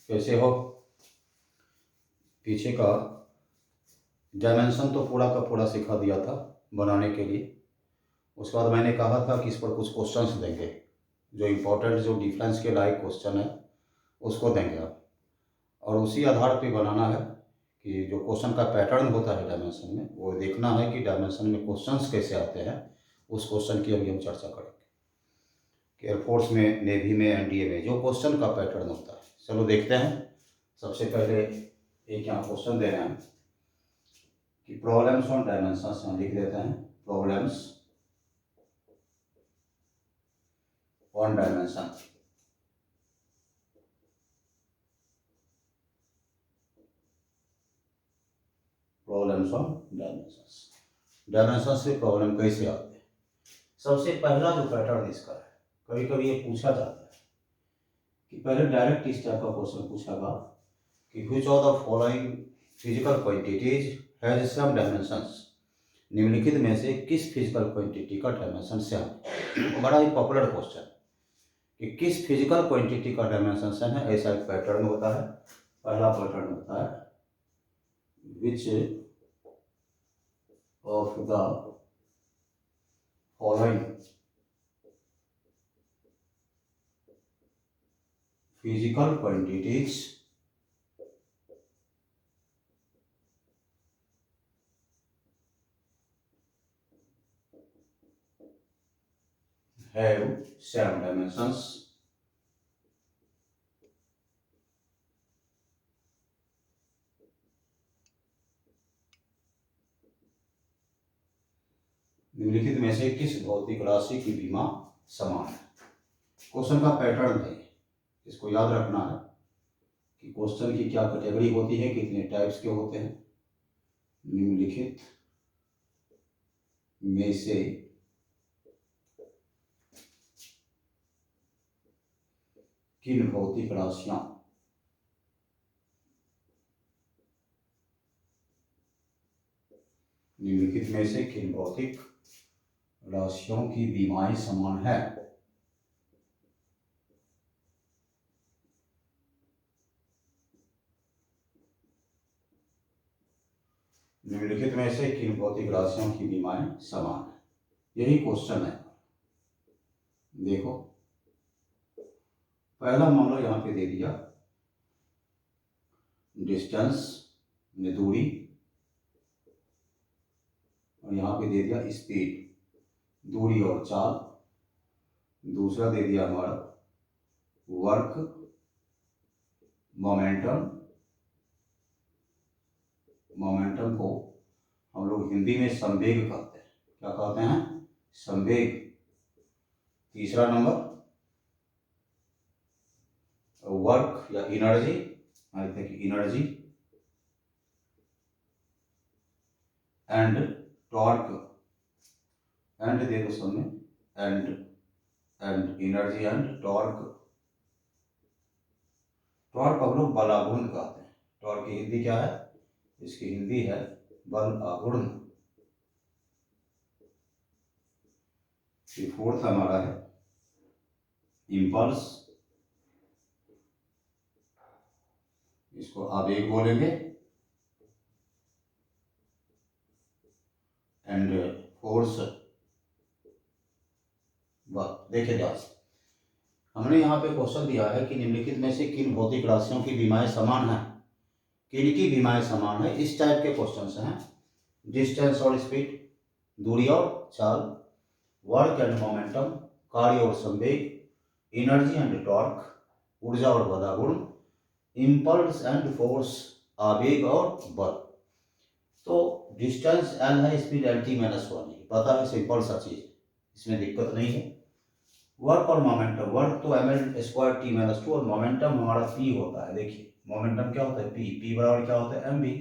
कैसे हो? पीछे का डायमेंशन तो पूरा का पूरा सिखा दिया था बनाने के लिए। उसके बाद मैंने कहा था कि इस पर कुछ क्वेश्चंस देंगे, जो इम्पोर्टेंट जो डिफरेंस के लायक क्वेश्चन है उसको देंगे आप, और उसी आधार पे बनाना है कि जो क्वेश्चन का पैटर्न होता है डायमेंशन में, वो देखना है कि डायमेंशन में क्वेश्चंस कैसे आते हैं। उस क्वेश्चन की अभी हम चर्चा करेंगे कि एयरफोर्स में, नेवी में, एनडीए में जो क्वेश्चन का पैटर्न होता है। चलो देखते हैं। सबसे पहले एक यहाँ क्वेश्चन दे रहे हैं कि प्रॉब्लम्स ऑन डायमेंशंस हम लिख देते हैं, problems on dimension. Problems on dimensions, dimension से प्रॉब्लम कैसे आते हैं। सबसे पहला जो पैटर्न इसका है, कभी कभी ये पूछा जाता है कि पहले डायरेक्ट इस टाइप का क्वेश्चन पूछेगा कि which of the following physical quantities has same dimensions, निम्नलिखित में से किस फिजिकल क्वांटिटी का डायमेंशन सेम। बड़ा ही पॉपुलर क्वेश्चन कि किस फिजिकल क्वांटिटी का डायमेंशन सेम है, ऐसा एक पैटर्न होता है। पहला पैटर्न होता है which of the following physical quantities have same dimensions। निम्नलिखित में से किस भौतिक राशि की विमा समान है। क्वेश्चन का पैटर्न है, इसको याद रखना है कि क्वेश्चन की क्या कैटेगरी होती है, कितने टाइप्स के होते हैं। निम्नलिखित में से किन भौतिक राशियां निम्नलिखित में से किन भौतिक राशियों की विमाएं समान है। निम्नलिखित में से किन भौतिक राशियों की विमाएं समान है, यही क्वेश्चन है। देखो पहला मामला यहाँ पे दे दिया, डिस्टेंस में दूरी, और यहाँ पे दे दिया स्पीड, दूरी और चाल। दूसरा दे दिया हमारा वर्क, मोमेंटम। मोमेंटम को हम लोग हिंदी में संवेग कहते हैं। क्या कहते हैं? संवेग। तीसरा नंबर वर्क या energy, energy and torque, and they दो सब में, and energy and torque. Torque हम लोग बल आघूर्ण कहते हैं। टॉर्क की हिंदी क्या है? इसकी हिंदी है बल आघूर्ण। फोर्थ हमारा है इम्पल्स, इसको आवेग बोलेंगे। एंड फोर्स, देखिए ध्यान से, हमने यहाँ पे क्वेश्चन दिया है कि निम्नलिखित में से किन भौतिक राशियों की विमाएं समान है, किन की विमाएं समान है। इस टाइप के क्वेश्चन हैं। डिस्टेंस और स्पीड, दूरी और चाल, वर्क एंड मोमेंटम, कार्य और संवेग, एनर्जी एंड टॉर्क, ऊर्जा और बलागुण, इम्पल्स एंड फोर्स, आवेग और बल। तो डिस्टेंस एल है, speed L T minus one है, पता है, सिंपल सा चीज, इसमें दिक्कत नहीं है। वर्क और मोमेंटम, वर्क तो M L square T minus two, और मोमेंटम हमारा पी होता है। देखिए मोमेंटम क्या होता है? पी। पी बराबर क्या होता है? एम बी,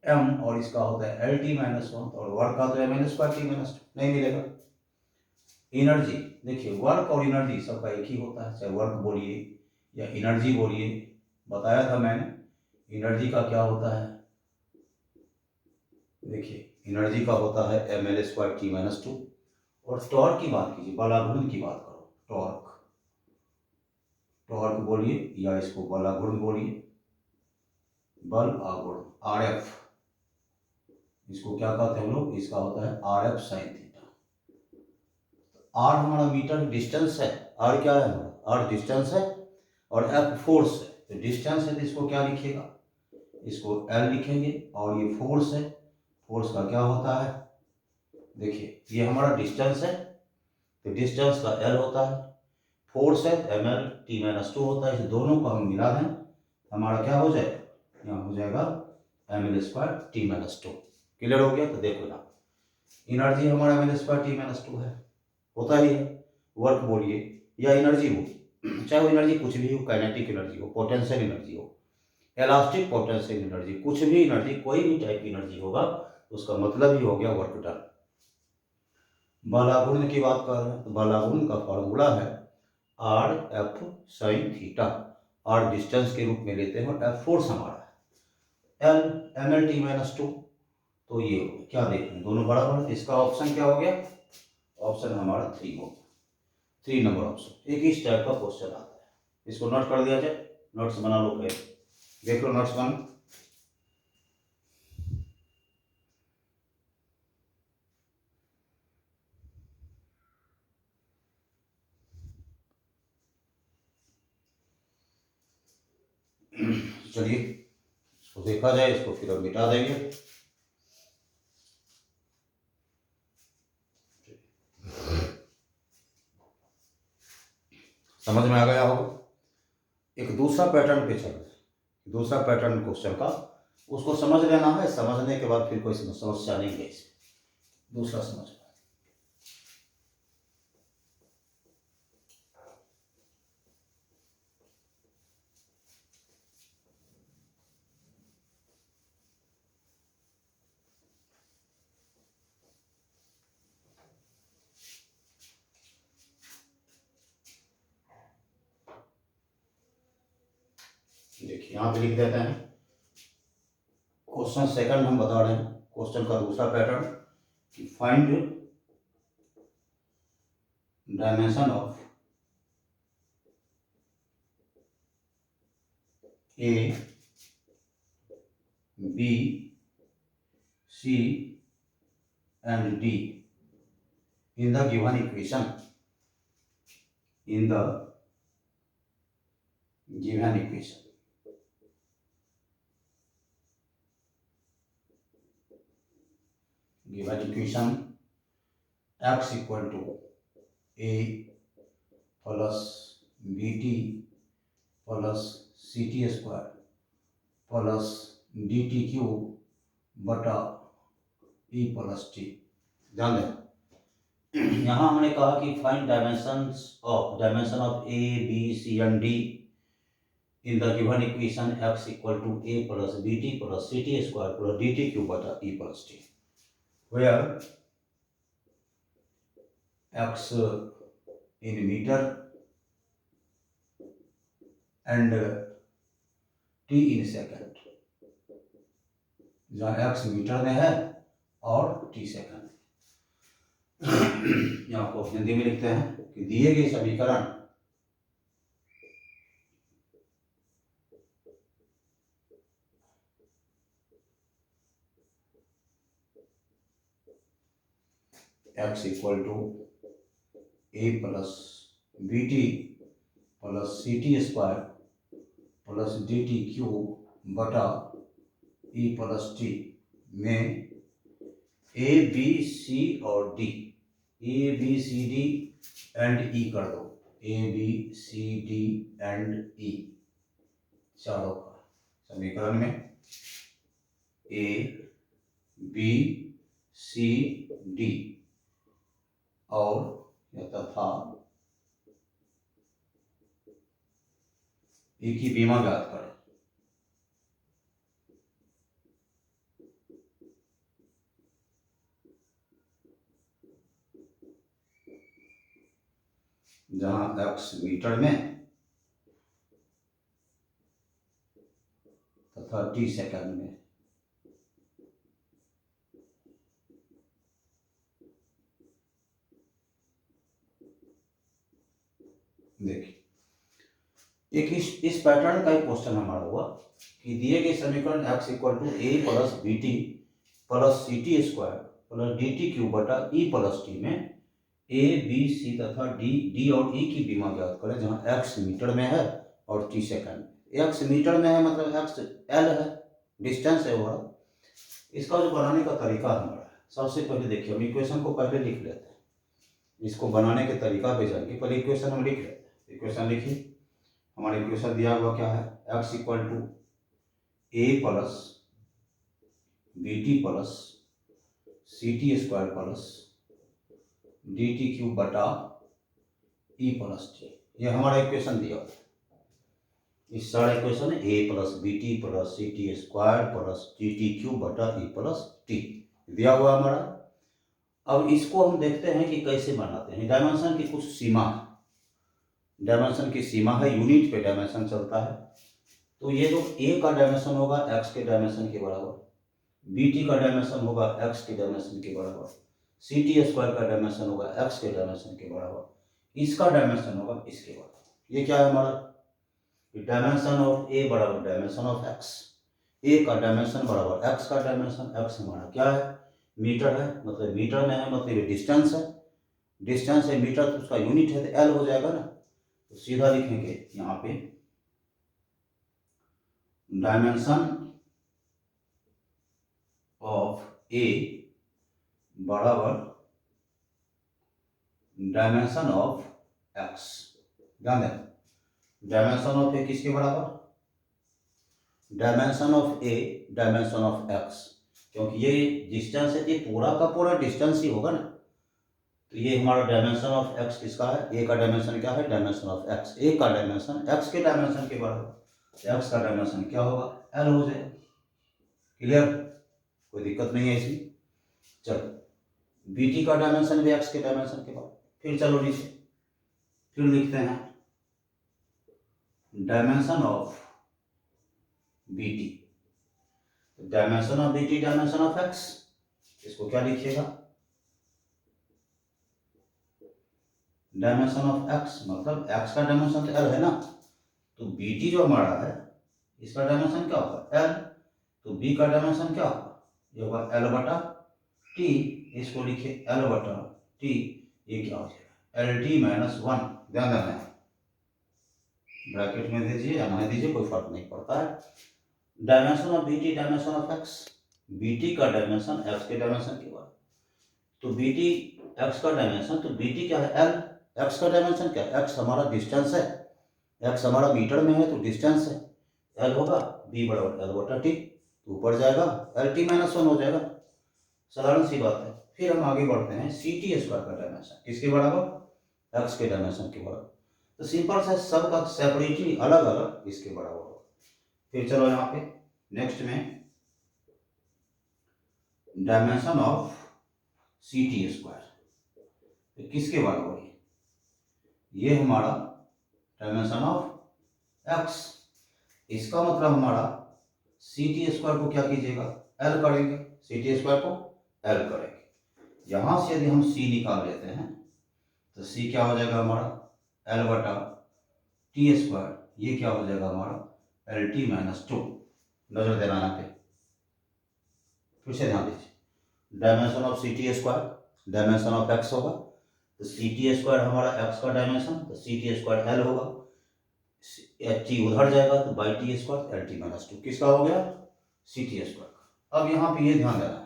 एम और इसका होता है एल टी माइनस वन, और वर्क का तो M L square T minus two, नहीं मिलेगा। एनर्जी, देखिए वर्क और एनर्जी सबका एक ही होता है, चाहे वर्क बोलिए या एनर्जी बोलिए। बताया था मैंने एनर्जी का क्या होता है। देखिए एनर्जी का होता है M L square T minus two. और टॉर्क की बात कीजिए, बल आघूर्ण की बात करो, टॉर्क, टॉर्क बोलिए या इसको बल आघूर्ण बोलिए, बल आघूर्ण RF, इसको क्या कहते हैं हम लोग, इसका होता है RF sin थीटा। R हमारा मीटर डिस्टेंस है, R क्या है हमारा, R डिस्टेंस है और F फोर्स है। तो डिस्टेंस है तो इसको क्या लिखिएगा, इसको L लिखेंगे, और ये फोर्स है, फोर्स का क्या होता है, देखिए ये हमारा डिस्टेंस है तो डिस्टेंस का L होता है, फोर्स है ml t-2 होता है। इस दोनों को हम मिला दें, हमारा क्या हो जाएगा, यहाँ हो जाएगा ml² t-2। क्लियर हो गया। तो देखो ना, एनर्जी हमारा ml² t-2 है, होता ही है। वर्क बोलिए या एनर्जी हो, चाहे वो एनर्जी कुछ भी हो, काइनेटिक एनर्जी हो, पोटेंशियल एनर्जी हो, इलास्टिक पोटेंशियल एनर्जी, कुछ भी एनर्जी, कोई भी टाइप की एनर्जी होगा, उसका मतलब ही हो गया वर्क डन। बलाघूर्ण की बात कर रहे हैं तो बलाघूर्ण का फॉर्मूला है RF sin theta. R distance के रूप में लेते हैं और F फोर्स हमारा है, L ml t-2। तो ये क्या देख रहे हैं, दोनों बराबर। इसका ऑप्शन क्या हो गया, ऑप्शन हमारा 3 हो गया, 3 नंबर ऑप्शन। एक इस टाइप का क्वेश्चन आता है, इसको नोट कर दिया जाए, नोट्स बना लो, फिर देख लो नोट्स बन। चलिए इसको देखा जाए, इसको फिर हम मिटा देंगे। समझ में आ गया होगा। एक दूसरा पैटर्न पे चल, दूसरा पैटर्न क्वेश्चन का, उसको समझ लेना है, समझने के बाद फिर कोई समस्या नहीं है इसमें। दूसरा समझ लो, देखिए यहाँ पे लिख देते हैं, क्वेश्चन सेकंड हम बता रहे हैं, क्वेश्चन का दूसरा पैटर्न कि find dimension of A, B, C and D in the given equation, in the given equation। given equation x equal to A plus BT plus CT square plus DT cube बटा E plus T। ध्यान दें, यहाँ हमने कहा कि find dimension of A, B, C and D in the given equation x equal to A plus BT plus CT square plus DT cube बटा E plus T, where x in meter and T in second, जहाँ x metre में है और T second. यहाँ को हिंदी में लिखते हैं कि दिए गए समीकरण x equal to A plus BT plus CT square plus DT cube बटा E प्लस T में A, B, C और D, A, B, C, D and E कर दो, A, B, C, D and E, चारों का समीकरण में A, B, C, D और तथा E की बीमा ज्ञात करें। जहां x मीटर में तथा T सेकंड में। देखिए एक इस पैटर्न का एक क्वेश्चन हमारा हुआ कि दिए गए समीकरण x equal to A plus B T plus C T square plus D T Q बटा ई प्लस टी में ए बी सी तथा डी और ई की विमा ज्ञात करें, जहाँ x मीटर में है और t सेकंड। x मीटर में है मतलब x l है, डिस्टेंस है वो। इसका जो बनाने का तरीका हमारा है, सबसे पहले देखिए हम इक्वेशन को पहले लिख लेते हैं, इसको बनाने के तरीका पे जाएंगे, पहले इक्वेशन हम लिख लेते हैं। इक्वेशन लिखिए, हमारा इक्वेशन दिया हुआ क्या है, x equal to A plus B T plus C T square plus D T cube बटा ई प्लस टी। ये हमारा इक्वेशन दिया हुआ है। इस सारा इक्वेशन है a plus B T plus C T square plus D T cube बटा ई प्लस टी दिया हुआ हमारा। अब इसको हम देखते हैं कि कैसे बनाते हैं। डायमेंशन की कुछ सीमा है, डायमेंशन की सीमा है, यूनिट पे डायमेंशन चलता है। तो ये जो ए का डायमेंशन होगा एक्स के डायमेंशन के बराबर, बी टी का डायमेंशन होगा एक्स के डायमेंशन के बराबर, सी टी स्क्वायर का डायमेंशन होगा एक्स के डायमेंशन के बराबर, इसका डायमेंशन होगा इसके बराबर। ये क्या है हमारा, डायमेंशन ऑफ ए बराबर डायमेंशन ऑफ एक्स। ए का डायमेंशन बराबर एक्स का डायमेंशन। एक्स हमारा क्या है, मीटर है, मतलब मीटर में है, मतलब ये डिस्टेंस है। डिस्टेंस है मीटर, तो उसका यूनिट है तो एल हो जाएगा ना। तो सीधा लिखेंगे यहाँ पे डायमेंशन ऑफ ए बराबर डायमेंशन ऑफ एक्स। ध्यान दें, डायमेंशन ऑफ ए किसके बराबर, dimension of A dimension of x, क्योंकि ये डिस्टेंस है, ये पूरा का पूरा डिस्टेंस ही होगा ना। तो ये हमारा डायमेंशन ऑफ एक्स किसका है, ए का डायमेंशन क्या है, डायमेंशन ऑफ एक्स। ए का डायमेंशन एक्स के डायमेंशन के बराबर, एक्स का डायमेंशन क्या होगा, एल हो जाएगा। क्लियर, कोई दिक्कत नहीं है इसमें। चलो बी टी का डायमेंशन भी एक्स के डायमेंशन के बराबर। फिर चलो नीचे फिर लिखते हैं dimension of b t, dimension of b t dimension of x. इसको क्या लिखिएगा, डायमेंशन ऑफ एक्स, मतलब एक्स का डायमेंशन तो एल है ना, तो बी टी जो हमारा है इसका डायमेंशन क्या होगा, एल। तो बी का डायमेंशन क्या होगा, ये होगा एल बटा टी। इसको लिखिए एल बटा टी, ये क्या हो जाएगा, एल टी माइनस वन। ध्यान देना, ब्रैकेट में दीजिए या नहीं दीजिए कोई फर्क नहीं पड़ता है। Dimension of b t dimension of x, b t का डायमेंशन एक्स के डायमेंशन के बाद। तो बी टी एक्स का डायमेंशन, तो बी टी क्या है, एल। एक्स का डायमेंशन क्या है, एक्स हमारा डिस्टेंस है, एक्स हमारा मीटर में है तो डिस्टेंस है, एल होगा बी बराबर एल बटा टी, तो ऊपर जाएगा एल टी माइनस वन हो जाएगा। साधारण सी बात है। फिर हम आगे बढ़ते हैं, सी टी स्क्वायर का डायमेंशन किसके बराबर, एक्स के डायमेंशन के बराबर। तो सिंपल सा सबका सेपरेटली अलग अलग इसके बराबर होगा। फिर चलो यहाँ पे नेक्स्ट में dimension of c T square किसके बराबर है, ये हमारा डायमेंशन ऑफ एक्स। इसका मतलब हमारा सी टी स्क्वायर को क्या कीजिएगा, एल करेंगे, सी टी स्क्वायर को एल करेंगे। यहां से यदि हम सी निकाल लेते हैं तो सी क्या हो जाएगा हमारा, एल बटा टी स्क्वायर, ये क्या हो जाएगा हमारा एल टी माइनस टू। नजर देना यहाँ पे, फिर से ध्यान दीजिए, dimension of c T square dimension of x होगा, तो सी टी स्क्वायर हमारा एक्स का डायमेंशन, तो सी टी स्क्वायर एल होगा, एच टी उधर जाएगा तो by t square L T minus two, किसका हो गया, सी टी स्क्वायर का। अब यहाँ पे ये ध्यान देना है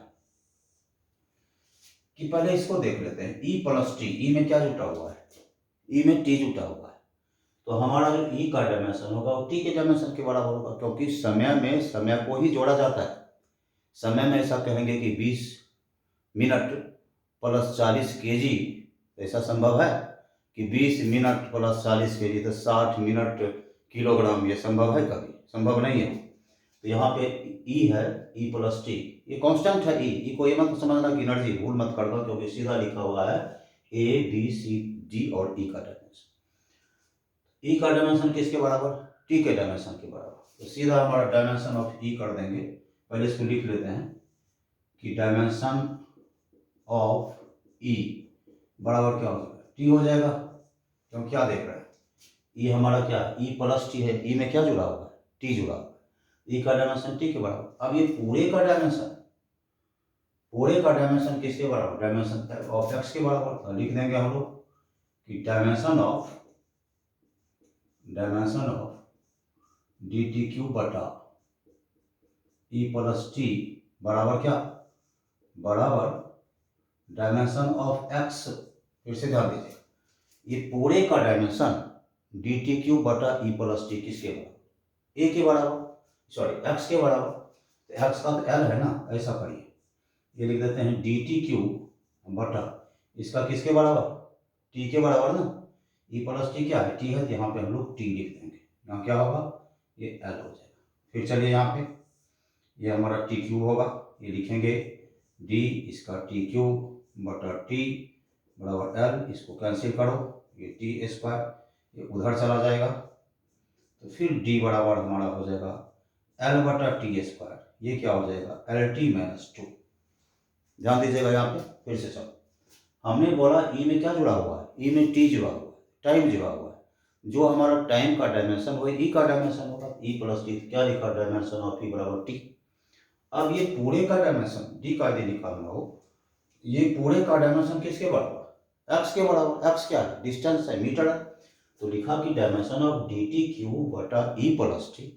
कि पहले इसको देख लेते हैं, ई प्लस टी, ई में क्या जुटा हुआ है, ई में टी जुटा हुआ है। तो हमारा जो ई का डायमेंशन होगा वो टी के डायमेंशन के बराबर होगा, क्योंकि समय में समय को ही जोड़ा जाता है। समय में ऐसा कहेंगे कि 20 मिनट प्लस 40 केजी, ऐसा संभव है कि 20 मिनट प्लस 40 केजी तो 60 मिनट किलोग्राम, ये संभव है, कभी संभव नहीं है। तो यहाँ पे ई है, ई प्लस टी, ये कांस्टेंट है ई को ये मत समझना कि एनर्जी, भूल मत कर दो, क्योंकि सीधा लिखा हुआ है ए बी सी डी और ई का डायमेंशन। ई का डायमेंशन किसके बराबर, टी के डायमेंशन के बराबर। तो सीधा हमारा डायमेंशन ऑफ ई कर देंगे, पहले इसको लिख लेते हैं कि डायमेंशन ऑफ ई बराबर क्या हो जाएगा, टी हो जाएगा। क्यों क्या देख रहे हैं, ई हमारा क्या है, ई प्लस टी है, ई में क्या जुड़ा हुआ है, टी जुड़ा हुआ है, ई का डायमेंशन टी के बराबर। अब ये पूरे का डायमेंशन किसके बराबर, डायमेंशन ऑफ एक्स के बराबर। तो लिख देंगे हम लोग कि dimension of D T Q बटा ई प्लस टी बराबर क्या, बराबर डायमेंशन ऑफ एक्स। फिर से ध्यान दीजिए, ये पूरे का डायमेंशन डी टी क्यू बटा ई प्लस टी किसके बराबर, ए के बराबर, सॉरी एक्स के बराबर। तो एक्स का तो एल है ना, ऐसा करिए, ये लिख देते हैं डी टी क्यू बटा इसका किसके बराबर, टी के बराबर ना। ई प्लस टी क्या है, टी है, यहाँ पे हम लोग टी लिख देंगे, यहाँ क्या होगा, ये एल हो जाएगा। फिर चलिए यहाँ पे ये हमारा टी क्यू होगा, ये लिखेंगे डी इसका टी क्यू बटा टी बराबर एल, इसको कैंसिल करो, ये टी स्क्वायर ये उधर चला जाएगा, तो फिर डी बराबर हमारा हो जाएगा एल बटा टी स्क्वायर, ये क्या हो जाएगा एल टी माइनस टू। ध्यान दीजिएगा यहाँ पे, फिर से चलो, हमने बोला ई में क्या जुड़ा हुआ है, ई में टी जुड़ा हुआ है, टाइम जुड़ा हुआ है, जो हमारा टाइम का डायमेंशन वो ई का डायमेंशन होगा, ई प्लस टी, क्या लिखा डायमेंशन ऑफ ई बराबर टी। अब ये पूरे का डायमेंशन डी का यदि निकालना हो, ये पूरे का डायमेंशन किसके बराबर, एक्स के बराबर। एक्स क्या है, डिस्टेंस है, मीटर है, तो लिखा कि dimension of D T Q बटा ई प्लस टी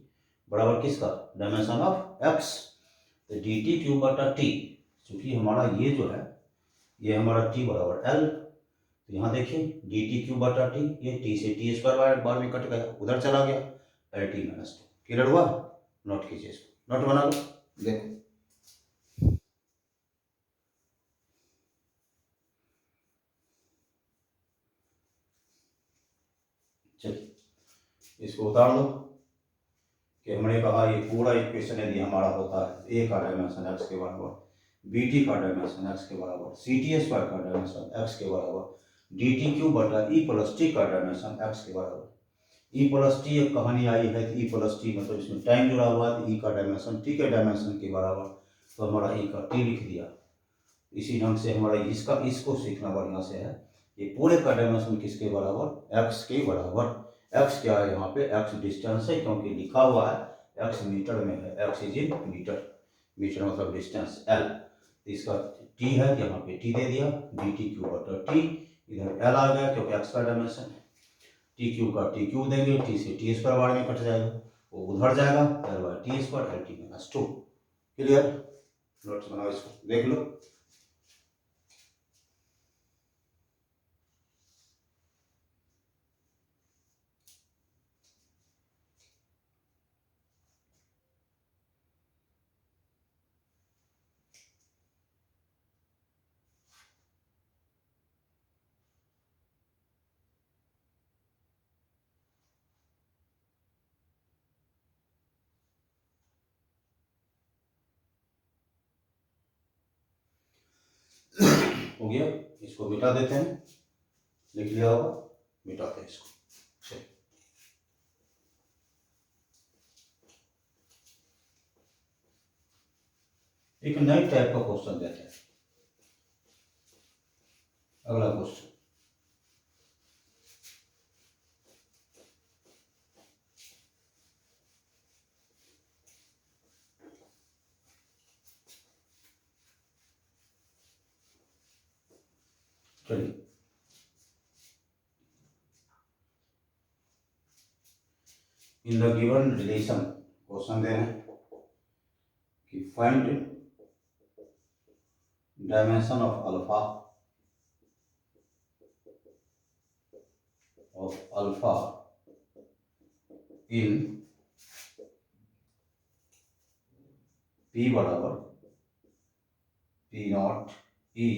बराबर किसका, डायमेंशन ऑफ एक्स। तो डी टी क्यू बटा टी, चूंकि हमारा ये जो है ये हमारा टी बराबर एल, तो यहाँ देखिए डी टी क्यू बटा टी, ये टी से टी स्क्वायर बार में कट गया, उधर चला गया, L T minus two. Clear हुआ, नोट कीजिए इसको, नोट बना लो, देखो चलिए इसको उतार लो कि हमने कहा ये पूरा इक्वेशन यदि हमारा होता है ए का डायमेंशन एक्स के बराबर, बी टी का डायमेंशन एक्स के बराबर, सी टी स्क्वायर का डायमेंशन एक्स के बराबर, डी टी क्यू बटा ई प्लस टी का डायमेंशन एक्स के बराबर। ई प्लस टी एक कहानी आई है कि ई प्लस टी मतलब इसमें टाइम जुड़ा हुआ है, तो ई का डायमेंशन टी के डायमेंशन के बराबर, तो हमारा ई का टी लिख दिया। इसी ढंग से हमारा इसको सीखना बढ़िया से है, ये पूरे का डायमेंशन किसके बराबर, एक्स के बराबर। एक्स क्या है यहाँ पे, एक्स डिस्टेंस है, क्योंकि लिखा हुआ है एक्स मीटर में है, x is in meter, meter मतलब डिस्टेंस एल, इसका टी है, यहाँ पे टी दे दिया, डी टी क्यू बटा टी, इधर एल आ गया क्योंकि एक्स का डायमेंशन है, टी क्यू का टी क्यू देंगे, टी से टी स्क्वायर बार में कट जाएगा, वो उधर जाएगा, L by t square L T minus two. Clear, notes बनाओ, इसको देख लो। हो गया, इसको मिटा देते हैं, लिख लिया होगा, मिटाते हैं इसको। चलिए एक नई टाइप का क्वेश्चन देते हैं, अगला क्वेश्चन, चलिए in the given relation question दे रहे हैं कि find dimension of alpha in p बराबर p naught e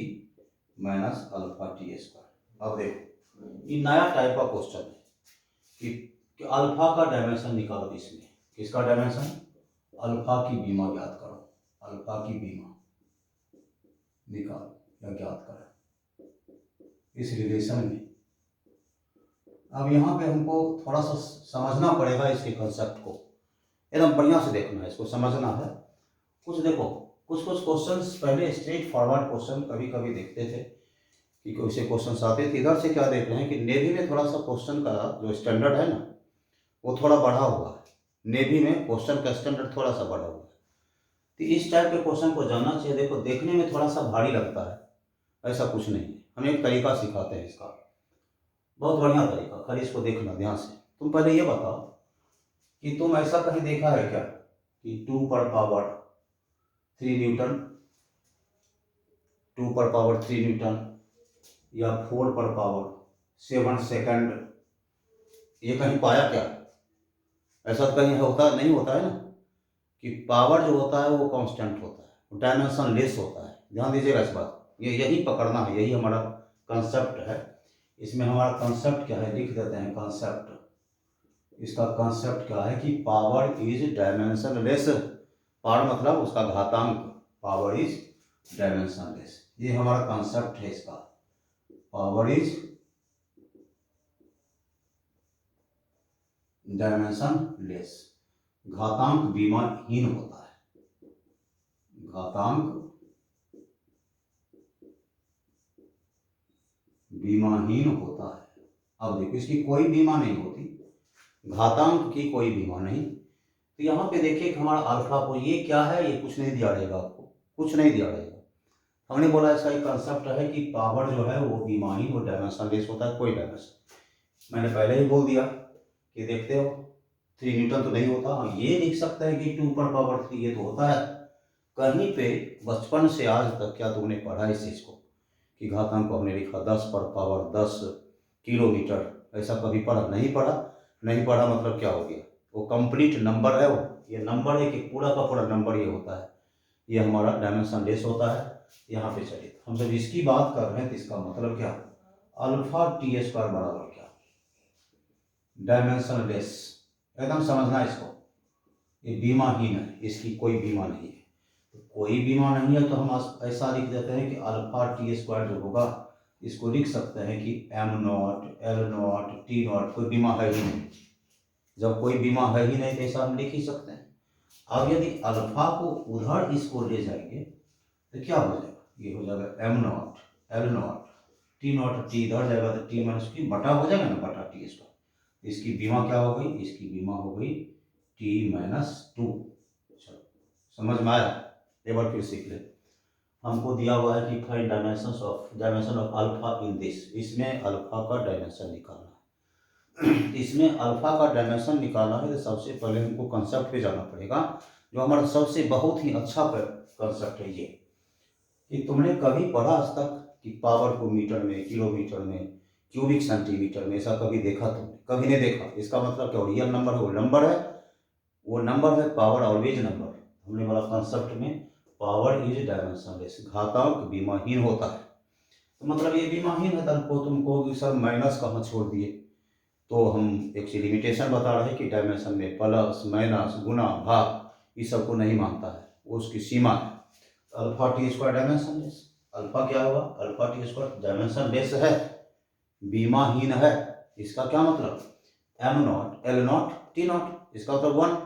minus alpha t square. अब देखो ये नया टाइप का क्वेश्चन है कि अल्फा का डायमेंशन निकालो, इसमें किसका डायमेंशन, अल्फा की बीमा ज्ञात करो, अल्फा की बीमा निकालो या ज्ञात करो इस रिलेशन में। अब यहाँ पे हमको थोड़ा सा समझना पड़ेगा इसके कंसेप्ट को, एकदम बढ़िया से देखना है, इसको समझना है। कुछ देखो कुछ क्वेश्चंस पहले स्ट्रेट फॉरवर्ड क्वेश्चन कभी कभी देखते थे कि कोई से क्वेश्चन आते थे। इधर से क्या देख रहे हैं कि नेवी में थोड़ा सा क्वेश्चन का जो स्टैंडर्ड है ना वो थोड़ा बढ़ा हुआ है। नेवी में क्वेश्चन का स्टैंडर्ड थोड़ा सा बढ़ा हुआ है, तो इस टाइप के क्वेश्चन को जानना चाहिए। देखो देखने में थोड़ा सा भारी लगता है, ऐसा कुछ नहीं है। हम एक तरीका सिखाते हैं इसका, बहुत बढ़िया तरीका, खाली इसको देखना ध्यान से। तुम पहले ये बताओ कि तुम ऐसा कहीं देखा है क्या कि 2 पर पावर 3 न्यूटन, 2 पर पावर 3 न्यूटन या 4 पर पावर 7 सेकंड, ये कहीं पाया क्या? ऐसा तो कहीं होता नहीं होता है ना कि पावर जो होता है वो कांस्टेंट होता है, डायमेंशन लेस होता है। ध्यान दीजिएगा इस बात, ये यही पकड़ना है, यही हमारा कंसेप्ट है। इसमें हमारा कंसेप्ट क्या है, लिख देते हैं कंसेप्ट। इसका कंसेप्ट क्या है कि power is dimension less. Power मतलब उसका घातांक, पावर इज डायमेंशन लेस, ये हमारा कंसेप्ट है इसका। पावर इज डायमेंशन लेस, घातांक विमाहीन होता है, घातांक विमाहीन होता है। अब देखो इसकी कोई बीमा नहीं होती, घातांक की कोई बीमा नहीं। तो यहाँ पे देखिए हमारा अल्फा को, ये क्या है, ये कुछ नहीं दिया रहेगा आपको, कुछ नहीं दिया रहेगा। हमने बोला इसका एक कंसेप्ट है कि पावर जो है वो बीमाहीन और डायमेंशन लेस होता है, कोई डायमेंशन। मैंने पहले ही बोल दिया कि देखते हो 3 न्यूटन तो नहीं होता। हाँ ये लिख सकते हैं कि 2 पर पावर 3, ये तो होता है। कहीं पे बचपन से आज तक क्या तुमने पढ़ा इस चीज़ को कि घातांक को हमने लिखा 10 पर पावर 10 किलोमीटर, ऐसा कभी पढ़ा? नहीं पढ़ा। नहीं पढ़ा मतलब क्या हो गया, वो कंप्लीट नंबर है, वो ये नंबर है कि पूरा का पूरा नंबर ये होता है, ये हमारा डायमेंशन लेस होता है। यहाँ पे चलिए हम जब इसकी बात कर रहे हैं तो इसका मतलब क्या, अल्फा टी स्क्वायर बराबर क्या, डायमेंशन लेस। एकदम समझना इसको, ये बीमाहीन है, इसकी कोई बीमा नहीं है। तो कोई बीमा नहीं है तो हम ऐसा लिख देते हैं कि अल्फा टी स्क्वायर जो होगा इसको लिख सकते हैं कि m0 L0 T0, कोई बीमा है ही नहीं। जब कोई बीमा है ही नहीं तो ऐसा हम लिख ही सकते हैं। अब यदि अल्फा को उधर इसको ले जाएंगे तो क्या हो जाएगा, ये हो जाएगा m0 L0 T0, T इधर जाएगा तो T माइनस T बटा हो जाएगा ना, बटा टी स्क्वायर। इसकी बीमा क्या हो गई, इसकी बीमा हो गई T-2। चलो समझ में आया, एक बार फिर सीख ले। हमको दिया हुआ है कि find dimension of alpha in this, इसमें अल्फा का डायमेंशन निकालना है। इसमें अल्फा का डायमेंशन निकालना है तो सबसे पहले हमको कंसेप्ट पे जाना पड़ेगा, जो हमारा सबसे बहुत ही अच्छा कंसेप्ट है ये, कि तुमने कभी पढ़ा आज तक कि पावर को मीटर में, किलोमीटर में, क्यूबिक सेंटीमीटर में, ऐसा कभी देखा तुमने? कभी नहीं देखा। इसका मतलब क्या, रियल नंबर है वो नंबर है, वो नंबर है, पावर ऑलवेज नंबर। हमने बोला कंसेप्ट में पावर इज डायमेंशन लेस, घातांक बीमाहीन होता है। तो मतलब ये बीमाहीन है, तो तुम कहोगे सर माइनस कहाँ छोड़ दिए, तो हम एक लिमिटेशन बता रहे हैं कि डायमेंशन में प्लस माइनस गुना भाग ये सबको नहीं मानता है, वो उसकी सीमा है। Alpha t square dimension less, alpha क्या हुआ, alpha t square dimension less है, बीमाहीन है। इसका क्या मतलब, m0 L0 T0, इसका मतलब 1।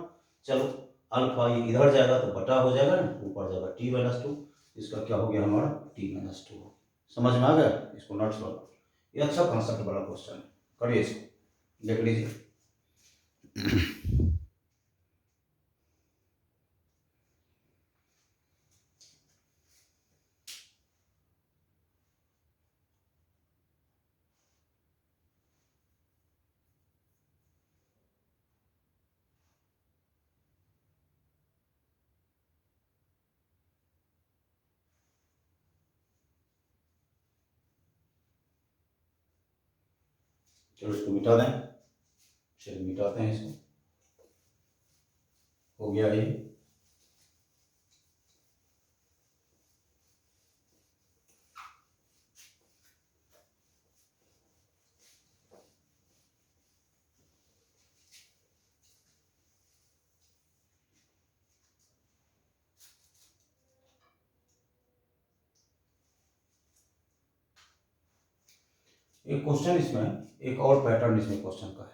चलो अल्फा ये इधर जाएगा तो बटा हो जाएगा ना, ऊपर जाएगा T-2, इसका क्या हो गया हमारा T-2। समझ में आ गया, इसको नोट करो, ये अच्छा कॉन्सेप्ट वाला क्वेश्चन है, करिए इसको, देख लीजिए। चलो इसको मिटा दें, चलिए मिटाते हैं इसको, हो गया ये। एक क्वेश्चन इसमें, एक और पैटर्न इसमें क्वेश्चन का है।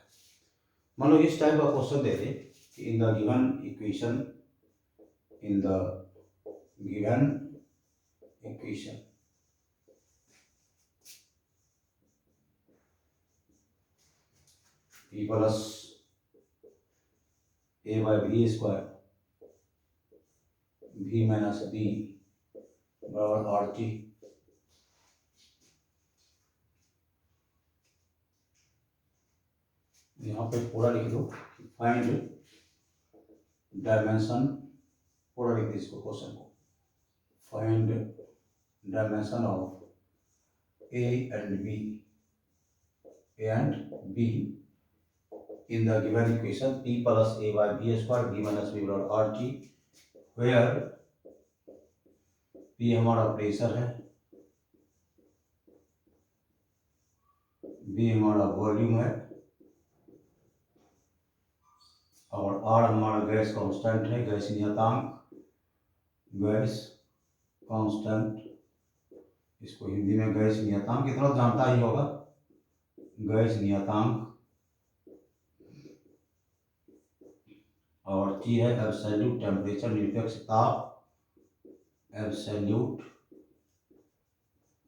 मान लो इस टाइप का क्वेश्चन दे दे कि in the given equation, in the given equation P plus A by b square V minus b बराबर आर टी। यहाँ पे पूरा लिख दो, फाइंड डायमेंशन, पूरा लिख दो इसको, क्वेश्चन को, find dimension of a and b in the given equation P plus A by B square B minus B बराबर आर टी, where P हमारा प्रेशर है, B हमारा वॉल्यूम है और R हमारा गैस कांस्टेंट है, गैस नियतांक, गैस कांस्टेंट, इसको हिंदी में गैस नियतांक इतना जानता ही होगा, गैस नियतांक, और T है एब्सोल्यूट टेम्परेचर, निरपेक्ष ताप, एब्सोल्यूट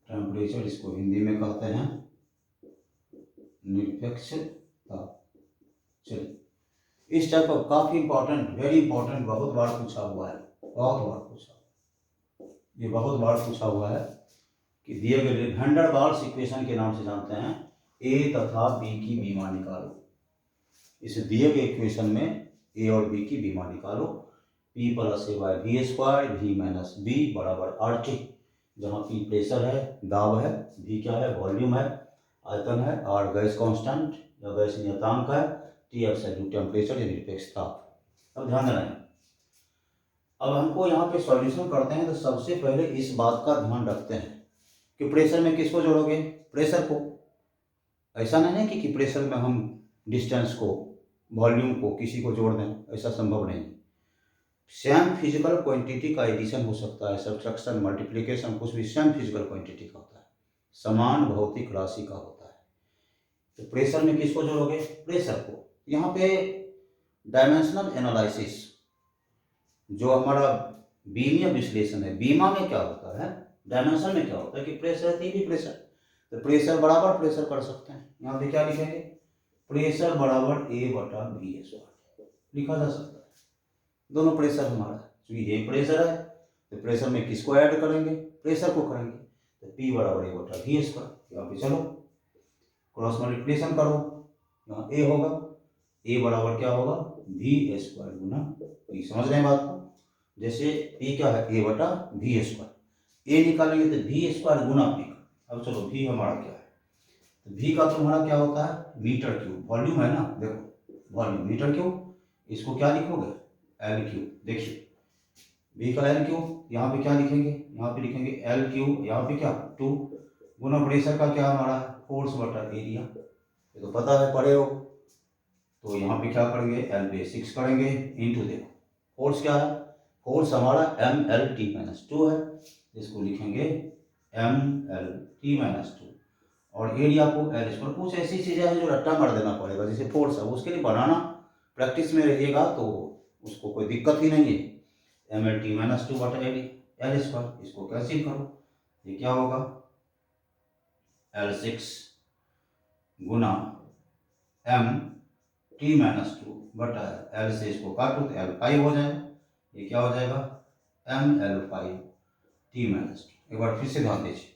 टेम्परेचर, इसको हिंदी में कहते हैं निरपेक्ष ताप। चलिए, इस टाइप का काफी इंपॉर्टेंट, वेरी इंपॉर्टेंट, बहुत बार पूछा हुआ है, बहुत बार पूछा, ये बहुत बार पूछा हुआ है कि दिए गए वैन डर वाल्स इक्वेशन के नाम से जानते हैं, ए तथा बी की बीमा निकालो। इस दिए गए इक्वेशन में ए और बी की बीमा निकालो, P plus A by b square V minus b बराबर आर टी, जहाँ P प्रेशर है, दाब है, V क्या है, वॉल्यूम है, आयतन है, R गैस कांस्टेंट या गैस नियतांक है, T एब्सोल्यूट टेम्परेचर या निरपेक्ष ताप। अब ध्यान देना है, अब हमको यहाँ पे सॉल्यूशन करते हैं तो सबसे पहले इस बात का ध्यान रखते हैं कि प्रेशर में किसको जोड़ोगे, प्रेशर को। ऐसा नहीं है कि प्रेशर में हम डिस्टेंस को, वॉल्यूम को, किसी को जोड़ दें, ऐसा संभव नहीं। सेम फिजिकल क्वांटिटी का एडिशन हो सकता है, सब्ट्रैक्शन, मल्टीप्लिकेशन, कुछ भी सेम फिजिकल क्वांटिटी का होता है, समान भौतिक राशि का होता है। तो प्रेशर में किसको जोड़ोगे, प्रेशर को। यहाँ पे डायमेंशनल एनालिसिस जो हमारा बीमीय विश्लेषण है, बीमा में क्या होता है, डायमेंशन में क्या होता है कि प्रेशर है, भी प्रेशर, तो प्रेशर बराबर प्रेशर कर सकते हैं। यहाँ पे क्या लिखेंगे, प्रेशर बराबर A बटा बी स्क्वायर लिखा जा सकता है। दोनों प्रेशर हमारा, क्योंकि ये प्रेशर है तो प्रेशर में किसको ऐड करेंगे, प्रेशर को करेंगे, तो P बराबर A बटा बी स्क्वायर। यहाँ पे चलो क्रॉस मल्टीप्लिकेशन करो, यहाँ A होगा, A बराबर क्या होगा, बी स्क्वायर गुना P। समझ रहे हैं बात को, जैसे P क्या है, A बटा बी स्क्वायर, A निकालेंगे तो बी स्क्वायर गुना P। अब चलो V हमारा क्या है, तो V का तुम्हारा क्या होता है, मीटर क्यूब, वॉल्यूम है ना, देखो वॉल्यूम मीटर क्यूब, इसको क्या लिखोगे, L क्यूब। देखिए V का L क्यूब, यहाँ पे क्या लिखेंगे, यहाँ पे लिखेंगे L क्यूब, यहाँ पे क्या 2 गुना प्रेशर का क्या हमारा फोर्स बटा एरिया, ये तो पता है, पढ़े हो। तो यहाँ पे क्या करेंगे, L पे 6 करेंगे, इंटू देखो फोर्स क्या है, फोर्स हमारा MLT-2 है, इसको लिखेंगे MLT-2, और एरिया को L स्क्वायर। कुछ ऐसी चीज़ें हैं जो रट्टा मार देना पड़ेगा, जैसे फोर्स है उसके लिए बनाना प्रैक्टिस में रहिएगा तो उसको कोई दिक्कत ही नहीं है। MLT-2 बटा L स्क्वायर, इसको कैंसिल करो, ये क्या होगा, L6 गुना MT-2 बटा L से इसको काटो तो L5 हो जाएगा, ये क्या हो जाएगा, ML5T-2। एक बार फिर से ध्यान दीजिए,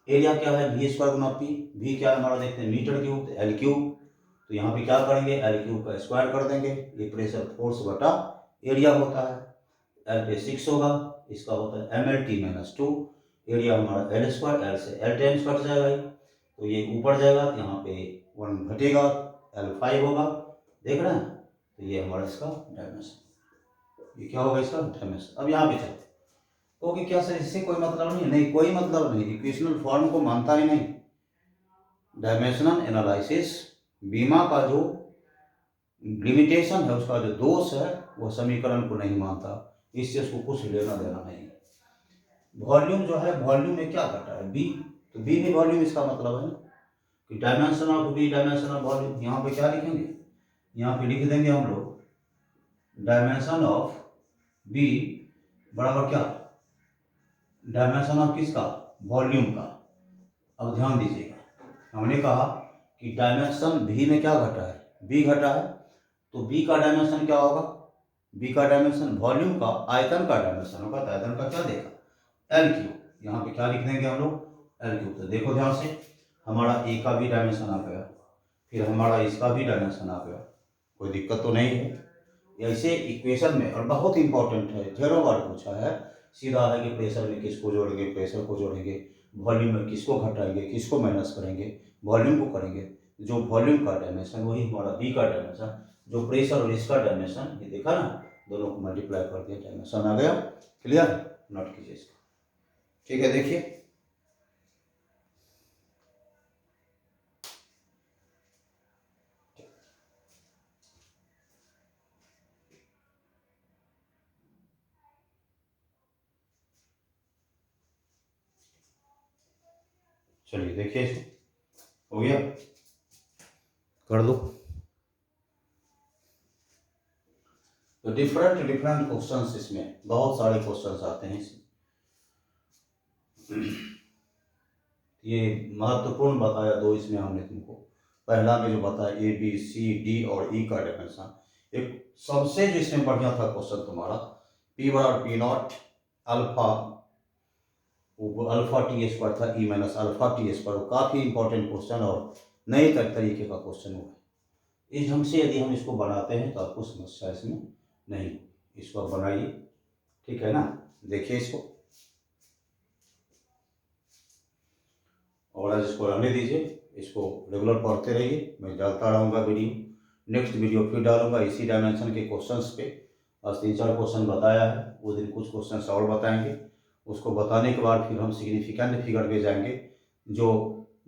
एरिया क्या है, V स्क्वायर गुना P, V क्या है हमारा देखते हैं मीटर क्यूब, तो L क्यूब, तो यहाँ पे क्या करेंगे, L क्यूब का स्क्वायर कर देंगे, ये प्रेशर फोर्स बटा एरिया होता है, L पे 6 होगा, इसका होता है MLT-2, एरिया हमारा L स्क्वायर, L से L टाइम्स कट जाएगा, तो ये ऊपर जाएगा तो यहाँ पे 1 घटेगा, L5 होगा, देख रहे हैं, तो ये हमारा इसका डायमेंशन, ये क्या होगा इसका डायमेंशन। अब यहाँ पे चलो, ओके क्या सर इससे कोई मतलब नहीं है, नहीं कोई मतलब नहीं, इक्वेशनल फॉर्म को मानता ही नहीं। डायमेंशनल एनालिसिस, बीमा का जो लिमिटेशन है, उसका जो दोष है, वो समीकरण को नहीं मानता, इससे उसको कुछ लेना देना नहीं। वॉल्यूम जो है, वॉल्यूम में क्या घटा है, बी, तो बी में वॉल्यूम, इसका मतलब है ना कि dimension of b dimension of volume. यहाँ पे क्या लिखेंगे, यहाँ पे लिख देंगे हम लोग डायमेंशन ऑफ बी बराबर क्या, डायमेंशन ऑफ किसका, वॉल्यूम का। अब ध्यान दीजिएगा, हमने कहा कि डायमेंशन भी में क्या घटा है, बी घटा है, तो बी का डायमेंशन क्या होगा, बी का डायमेंशन वॉल्यूम का आयतन का डायमेंशन होगा, तो आयतन का क्या देगा, एल क्यूब। यहाँ पे क्या लिख देंगे हम लोग, एल क्यूब। तो देखो ध्यान से, हमारा ए का भी डायमेंशन आ गया, फिर हमारा इसका भी डायमेंशन आ गया, कोई दिक्कत तो नहीं है। ऐसे इक्वेशन में, और बहुत इंपॉर्टेंट है, ढेरों बार पूछा है, सीधा है कि प्रेशर में किसको जोड़ेंगे, प्रेशर को जोड़ेंगे, वॉल्यूम में किसको घटाएंगे, किसको माइनस करेंगे, वॉल्यूम को करेंगे। जो वॉल्यूम का डायमेंशन वही हमारा बी का डायमेंशन, जो प्रेशर और इसका डायमेंशन, ये देखा ना, दोनों को मल्टीप्लाई कर दिया, डायमेंशन आ गया। क्लियर, नोट कीजिए इसको। ठीक है, देखिए चलिए देखिए इसको, हो गया, कर दो। तो डिफरेंट डिफरेंट क्वेश्चंस, इसमें बहुत सारे क्वेश्चंस आते हैं इसमें। ये महत्वपूर्ण बताया दो इसमें हमने तुमको, पहला में जो बताया ए बी सी डी और ई का डायमेंशन। एक सबसे जो इसमें बढ़िया था क्वेश्चन तुम्हारा, पी बराबर पी नॉट अल्फा, वो अल्फा टी स्क्वायर था, ई माइनस अल्फा टी स्क्वायर, काफ़ी इंपॉर्टेंट क्वेश्चन और नए तरीके का क्वेश्चन हुआ है। इस ढंग से यदि हम इसको बनाते हैं तो आपको समस्या इसमें नहीं, इसको आप बनाइए, ठीक है ना। देखिए इसको, और आज इसको रहने दीजिए, इसको रेगुलर पढ़ते रहिए, मैं डालता रहूँगा वीडियो, नेक्स्ट वीडियो फिर डालूंगा इसी डायमेंशन के क्वेश्चंस पे। आज 3-4 क्वेश्चन बताया है, वो दिन कुछ क्वेश्चंस और बताएंगे, उसको बताने के बाद फिर हम सिग्निफिकेंट फिगर पे जाएंगे, जो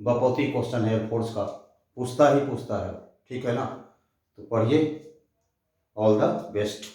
बपौती क्वेश्चन है फोर्स का, पूछता है, ठीक है ना। तो पढ़िए, ऑल द बेस्ट।